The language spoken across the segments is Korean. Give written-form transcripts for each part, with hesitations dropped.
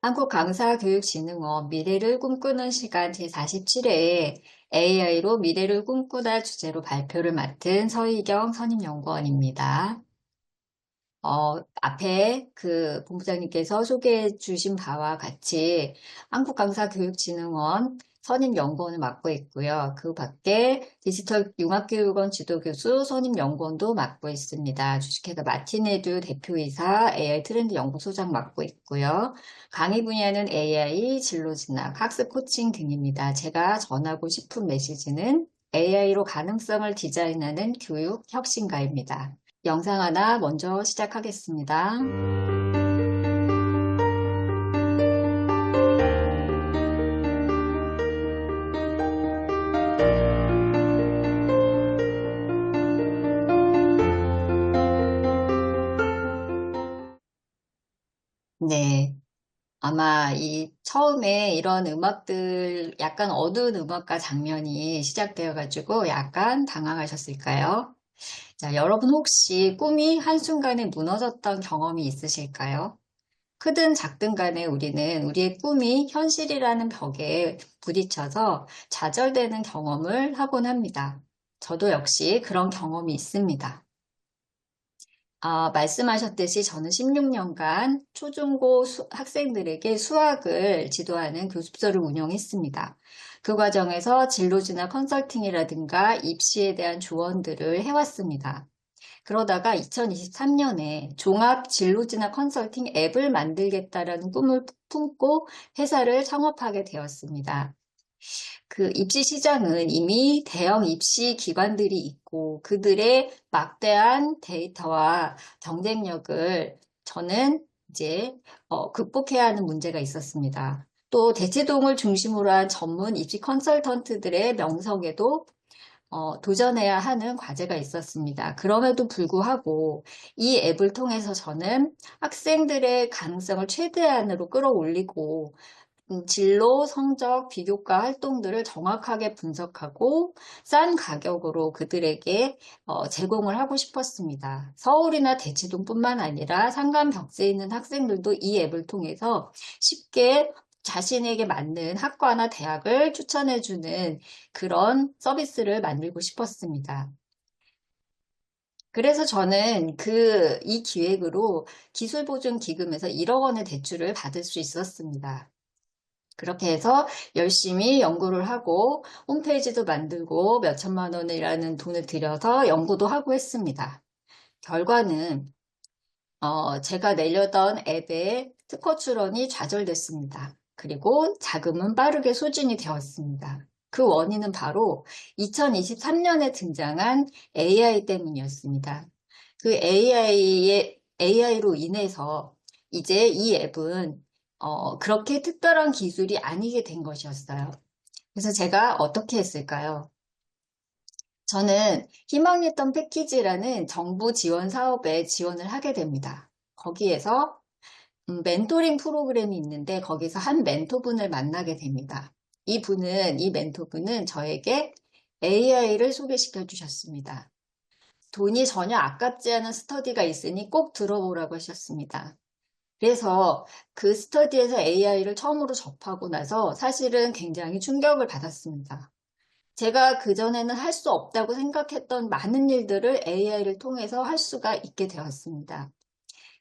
한국강사교육진흥원 미래를 꿈꾸는 시간 제47회에 AI로 미래를 꿈꾸다 주제로 발표를 맡은 서희경 선임연구원입니다. 앞에 그 본부장님께서 소개해 주신 바와 같이 한국강사교육진흥원 선임연구원을 맡고 있고요. 그 밖에 디지털 융합교육원 지도교수 선임연구원도 맡고 있습니다. 주식회사 마티네드 대표이사 AI 트렌드 연구소장 맡고 있고요. 강의 분야는 AI, 진로진학, 학습 코칭 등입니다. 제가 전하고 싶은 메시지는 AI로 가능성을 디자인하는 교육 혁신가입니다. 영상 하나 먼저 시작하겠습니다. 네. 아마 이 처음에 이런 음악들, 약간 어두운 음악과 장면이 시작되어가지고 약간 당황하셨을까요? 자, 여러분 혹시 꿈이 한순간에 무너졌던 경험이 있으실까요? 크든 작든 간에 우리는 우리의 꿈이 현실이라는 벽에 부딪혀서 좌절되는 경험을 하곤 합니다. 저도 역시 그런 경험이 있습니다. 말씀하셨듯이 저는 16년간 초중고 학생들에게 수학을 지도하는 교습소를 운영했습니다. 그 과정에서 진로진학 컨설팅이라든가 입시에 대한 조언들을 해왔습니다. 그러다가 2023년에 종합 진로진학 컨설팅 앱을 만들겠다라는 꿈을 품고 회사를 창업하게 되었습니다. 그 입시 시장은 이미 대형 입시 기관들이 있고 그들의 막대한 데이터와 경쟁력을 저는 이제 극복해야 하는 문제가 있었습니다. 또 대치동을 중심으로 한 전문 입시 컨설턴트들의 명성에도 도전해야 하는 과제가 있었습니다. 그럼에도 불구하고 이 앱을 통해서 저는 학생들의 가능성을 최대한으로 끌어올리고 진로, 성적, 비교과 활동들을 정확하게 분석하고 싼 가격으로 그들에게 제공을 하고 싶었습니다. 서울이나 대치동뿐만 아니라 상간 벽지에 있는 학생들도 이 앱을 통해서 쉽게 자신에게 맞는 학과나 대학을 추천해주는 그런 서비스를 만들고 싶었습니다. 그래서 저는 이 기획으로 기술보증기금에서 1억 원의 대출을 받을 수 있었습니다. 그렇게 해서 열심히 연구를 하고 홈페이지도 만들고 몇 천만 원이라는 돈을 들여서 연구도 하고 했습니다. 결과는 제가 내려던 앱의 특허 출원이 좌절됐습니다. 그리고 자금은 빠르게 소진이 되었습니다. 그 원인은 바로 2023년에 등장한 AI 때문이었습니다. 그 AI로 인해서 이제 이 앱은 그렇게 특별한 기술이 아니게 된 것이었어요. 그래서 제가 어떻게 했을까요? 저는 희망했던 패키지라는 정부 지원 사업에 지원을 하게 됩니다. 거기에서 멘토링 프로그램이 있는데 거기서 한 멘토분을 만나게 됩니다. 이 멘토분은 저에게 AI를 소개시켜 주셨습니다. 돈이 전혀 아깝지 않은 스터디가 있으니 꼭 들어보라고 하셨습니다. 그래서 그 스터디에서 AI를 처음으로 접하고 나서 사실은 굉장히 충격을 받았습니다. 제가 그전에는 할 수 없다고 생각했던 많은 일들을 AI를 통해서 할 수가 있게 되었습니다.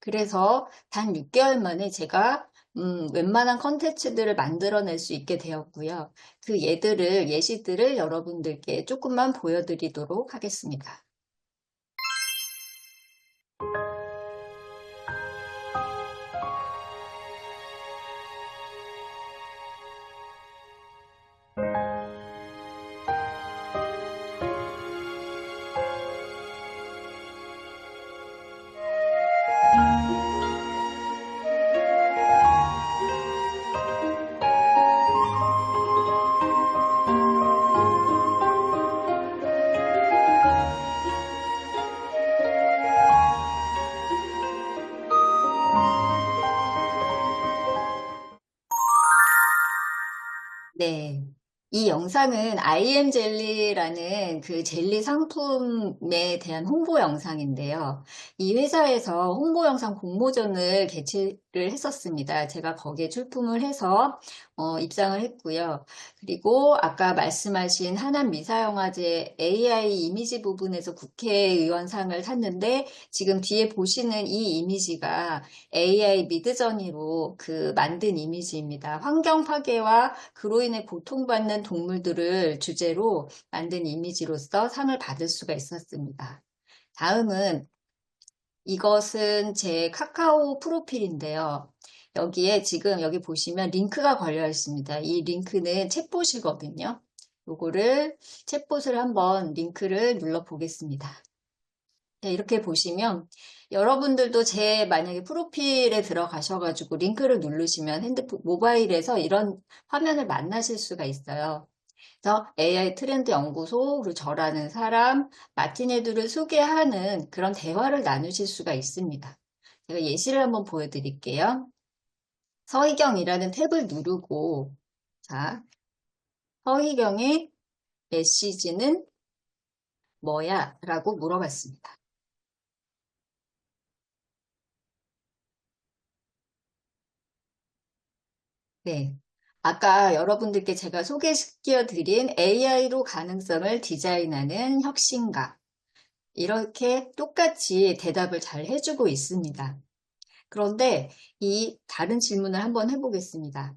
그래서 단 6개월 만에 제가 웬만한 컨텐츠들을 만들어낼 수 있게 되었고요. 그 예시들을 여러분들께 조금만 보여드리도록 하겠습니다. 네. 이 영상은 IM 젤리라는 그 젤리 상품에 대한 홍보 영상인데요. 이 회사에서 홍보 영상 공모전을 개최를 했었습니다. 제가 거기에 출품을 해서 입상을 했고요. 그리고 아까 말씀하신 하남 미사영화제 AI 이미지 부분에서 국회의원상을 탔는데 지금 뒤에 보시는 이 이미지가 AI 미드저니로 그 만든 이미지입니다. 환경 파괴와 그로 인해 고통받는 동물들을 주제로 만든 이미지로서 상을 받을 수가 있었습니다. 다음은 이것은 제 카카오 프로필인데요. 여기에 지금 여기 보시면 링크가 걸려 있습니다. 이 링크는 챗봇이거든요. 요거를 챗봇을 한번 링크를 눌러 보겠습니다. 네, 이렇게 보시면 여러분들도 제 만약에 프로필에 들어가셔가지고 링크를 누르시면 핸드폰, 모바일에서 이런 화면을 만나실 수가 있어요. 그래서 AI 트렌드 연구소, 그리고 저라는 사람, 마티네드를 소개하는 그런 대화를 나누실 수가 있습니다. 제가 예시를 한번 보여드릴게요. 서희경이라는 탭을 누르고, 자, 서희경의 메시지는 뭐야? 라고 물어봤습니다. 네. 아까 여러분들께 제가 소개시켜드린 AI로 가능성을 디자인하는 혁신가. 이렇게 똑같이 대답을 잘 해주고 있습니다. 그런데 이 다른 질문을 한번 해보겠습니다.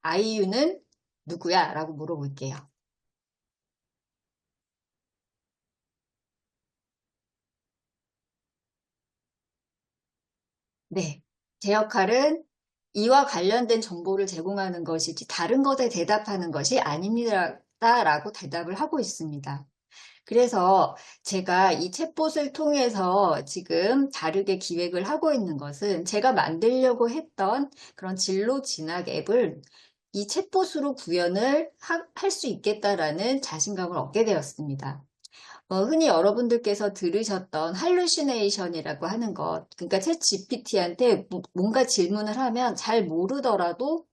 아이유는 누구야? 라고 물어볼게요. 네. 제 역할은 이와 관련된 정보를 제공하는 것이지 다른 것에 대답하는 것이 아닙니다. 라고 대답을 하고 있습니다. 그래서 제가 이 챗봇을 통해서 지금 다르게 기획을 하고 있는 것은 제가 만들려고 했던 그런 진로 진학 앱을 이 챗봇으로 구현을 할 수 있겠다라는 자신감을 얻게 되었습니다. 흔히 여러분들께서 들으셨던 할루시네이션이라고 하는 것, 그러니까 챗 GPT한테 뭔가 질문을 하면 잘 모르더라도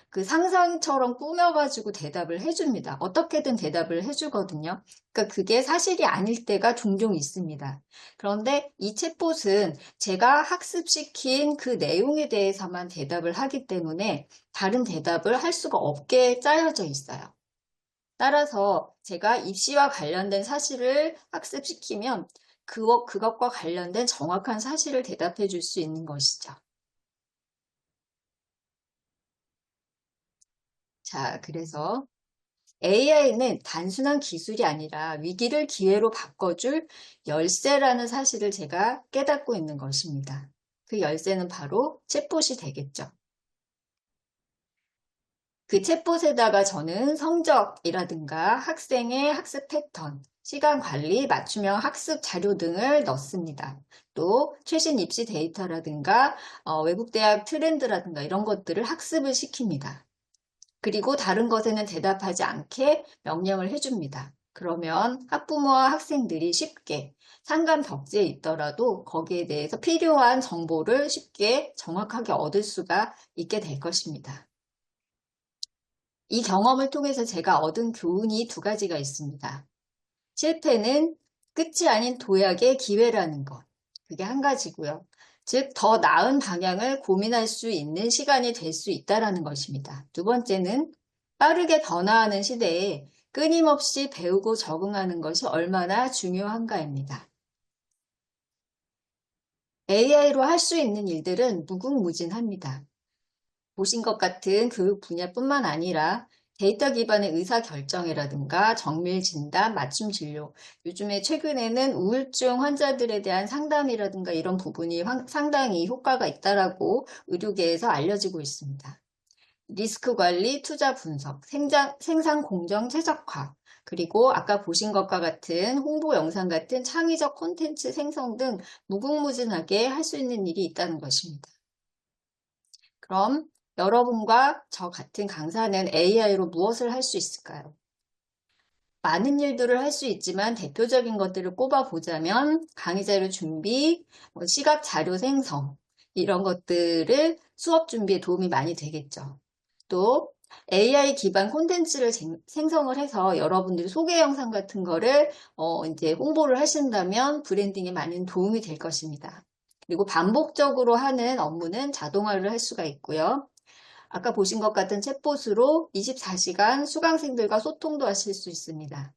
그 상상처럼 꾸며가지고 대답을 해줍니다. 어떻게든 대답을 해주거든요. 그러니까 그게 사실이 아닐 때가 종종 있습니다. 그런데 이 챗봇은 제가 학습시킨 그 내용에 대해서만 대답을 하기 때문에 다른 대답을 할 수가 없게 짜여져 있어요. 따라서 제가 입시와 관련된 사실을 학습시키면 그것과 관련된 정확한 사실을 대답해 줄 수 있는 것이죠. 자, 그래서 AI는 단순한 기술이 아니라 위기를 기회로 바꿔줄 열쇠라는 사실을 제가 깨닫고 있는 것입니다. 그 열쇠는 바로 챗봇이 되겠죠. 그 챗봇에다가 저는 성적이라든가 학생의 학습 패턴, 시간 관리, 맞춤형 학습 자료 등을 넣습니다. 또 최신 입시 데이터라든가 외국 대학 트렌드라든가 이런 것들을 학습을 시킵니다. 그리고 다른 것에는 대답하지 않게 명령을 해줍니다. 그러면 학부모와 학생들이 쉽게 상관 벽지에 있더라도 거기에 대해서 필요한 정보를 쉽게 정확하게 얻을 수가 있게 될 것입니다. 이 경험을 통해서 제가 얻은 교훈이 두 가지가 있습니다. 실패는 끝이 아닌 도약의 기회라는 것. 그게 한 가지고요. 즉, 더 나은 방향을 고민할 수 있는 시간이 될 수 있다는 것입니다. 두 번째는 빠르게 변화하는 시대에 끊임없이 배우고 적응하는 것이 얼마나 중요한가입니다. AI로 할 수 있는 일들은 무궁무진합니다. 보신 것 같은 교육 분야뿐만 아니라 데이터 기반의 의사결정이라든가 정밀 진단, 맞춤 진료, 요즘에 최근에는 우울증 환자들에 대한 상담이라든가 이런 부분이 상당히 효과가 있다라고 의료계에서 알려지고 있습니다. 리스크 관리, 투자 분석, 생산 공정 최적화, 그리고 아까 보신 것과 같은 홍보 영상 같은 창의적 콘텐츠 생성 등 무궁무진하게 할 수 있는 일이 있다는 것입니다. 그럼 여러분과 저 같은 강사는 AI로 무엇을 할 수 있을까요? 많은 일들을 할 수 있지만 대표적인 것들을 꼽아 보자면 강의 자료 준비, 시각 자료 생성 이런 것들을 수업 준비에 도움이 많이 되겠죠. 또 AI 기반 콘텐츠를 생성을 해서 여러분들이 소개 영상 같은 거를 이제 홍보를 하신다면 브랜딩에 많은 도움이 될 것입니다. 그리고 반복적으로 하는 업무는 자동화를 할 수가 있고요. 아까 보신 것 같은 챗봇으로 24시간 수강생들과 소통도 하실 수 있습니다.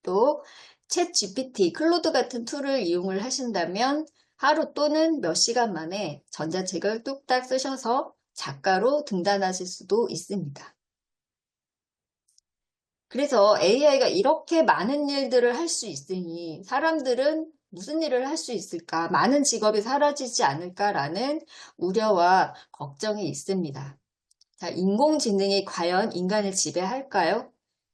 또 챗 GPT, 클로드 같은 툴을 이용을 하신다면 하루 또는 몇 시간 만에 전자책을 뚝딱 쓰셔서 작가로 등단하실 수도 있습니다. 그래서 AI가 이렇게 많은 일들을 할 수 있으니 사람들은 무슨 일을 할 수 있을까? 많은 직업이 사라지지 않을까라는 우려와 걱정이 있습니다. 자, 인공지능이 과연 인간을 지배할까요?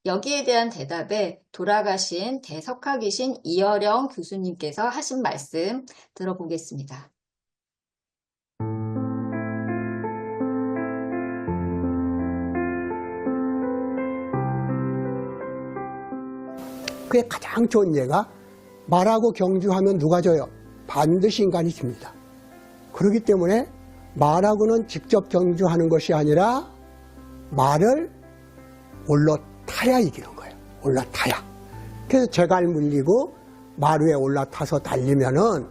여기에 대한 대답에 돌아가신 대석학이신 이어령 교수님께서 하신 말씀 들어보겠습니다. 그게 가장 좋은 예가 말하고 경주하면 누가 져요? 반드시 인간이 집니다. 그렇기 때문에 말하고는 직접 경주하는 것이 아니라 말을 올라타야 이기는 거예요. 올라타야. 그래서 제갈 물리고 말 위에 올라타서 달리면은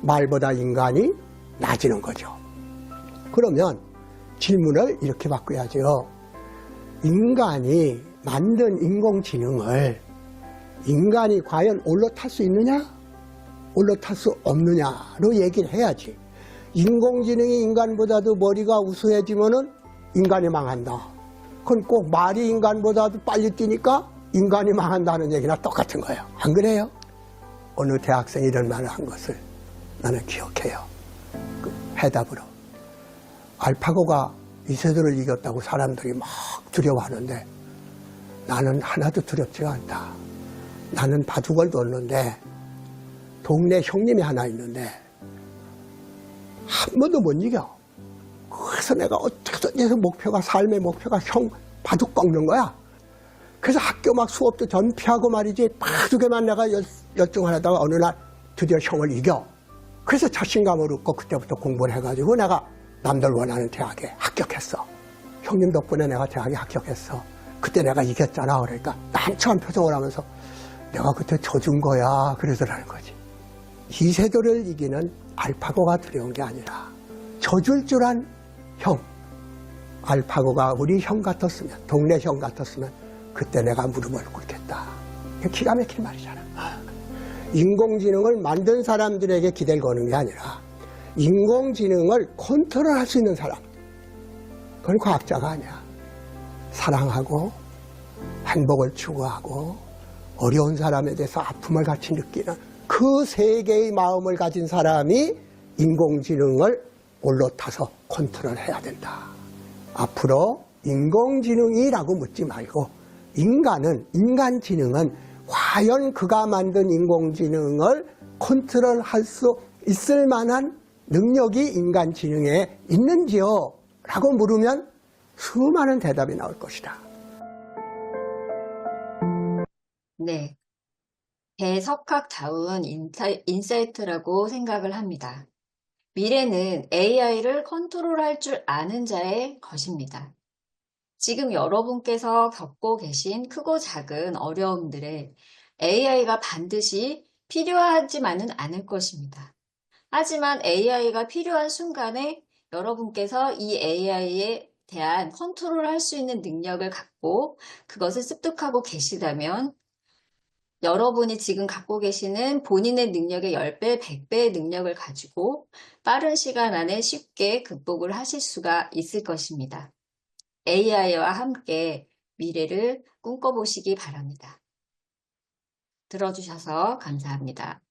말보다 인간이 낮아지는 거죠. 그러면 질문을 이렇게 바꿔야죠. 인간이 만든 인공지능을 인간이 과연 올라탈 수 있느냐? 올라탈 수 없느냐로 얘기를 해야지. 인공지능이 인간보다도 머리가 우수해지면은 인간이 망한다. 그건 꼭 말이 인간보다도 빨리 뛰니까 인간이 망한다는 얘기나 똑같은 거예요. 안 그래요? 어느 대학생이 이런 말을 한 것을 나는 기억해요. 그 해답으로. 알파고가 이세돌을 이겼다고 사람들이 막 두려워하는데 나는 하나도 두렵지가 않다. 나는 바둑을 뒀는데 동네 형님이 하나 있는데 한 번도 못 이겨. 그래서 내가 어떻게든 해서 삶의 목표가 형 바둑 꺾는 거야. 그래서 학교 막 수업도 전피하고 말이지 바둑에만 내가 열중하다가 어느 날 드디어 형을 이겨. 그래서 자신감을 얻고 그때부터 공부를 해가지고 내가 남들 원하는 대학에 합격했어. 형님 덕분에 내가 대학에 합격했어. 그때 내가 이겼잖아. 그러니까 난처한 표정을 하면서 내가 그때 져준 거야. 그러더라는 거지. 이세돌을 이기는 알파고가 두려운 게 아니라 져줄 줄 안 형. 알파고가 우리 형 같았으면, 동네 형 같았으면 그때 내가 무릎을 꿇겠다. 기가 막힌 말이잖아. 인공지능을 만든 사람들에게 기대를 거는 게 아니라 인공지능을 컨트롤할 수 있는 사람. 그건 과학자가 아니야. 사랑하고 행복을 추구하고 어려운 사람에 대해서 아픔을 같이 느끼는 그 세 개의 마음을 가진 사람이 인공지능을 올라타서 컨트롤해야 된다. 앞으로 인공지능이라고 묻지 말고 인간지능은 과연 그가 만든 인공지능을 컨트롤할 수 있을 만한 능력이 인간지능에 있는지요? 라고 물으면 수많은 대답이 나올 것이다. 네. 대석학다운 인사이트라고 생각을 합니다. 미래는 AI를 컨트롤할 줄 아는 자의 것입니다. 지금 여러분께서 겪고 계신 크고 작은 어려움들에 AI가 반드시 필요하지만은 않을 것입니다. 하지만 AI가 필요한 순간에 여러분께서 이 AI에 대한 컨트롤할 수 있는 능력을 갖고 그것을 습득하고 계시다면 여러분이 지금 갖고 계시는 본인의 능력의 10배, 100배의 능력을 가지고 빠른 시간 안에 쉽게 극복을 하실 수가 있을 것입니다. AI와 함께 미래를 꿈꿔보시기 바랍니다. 들어주셔서 감사합니다.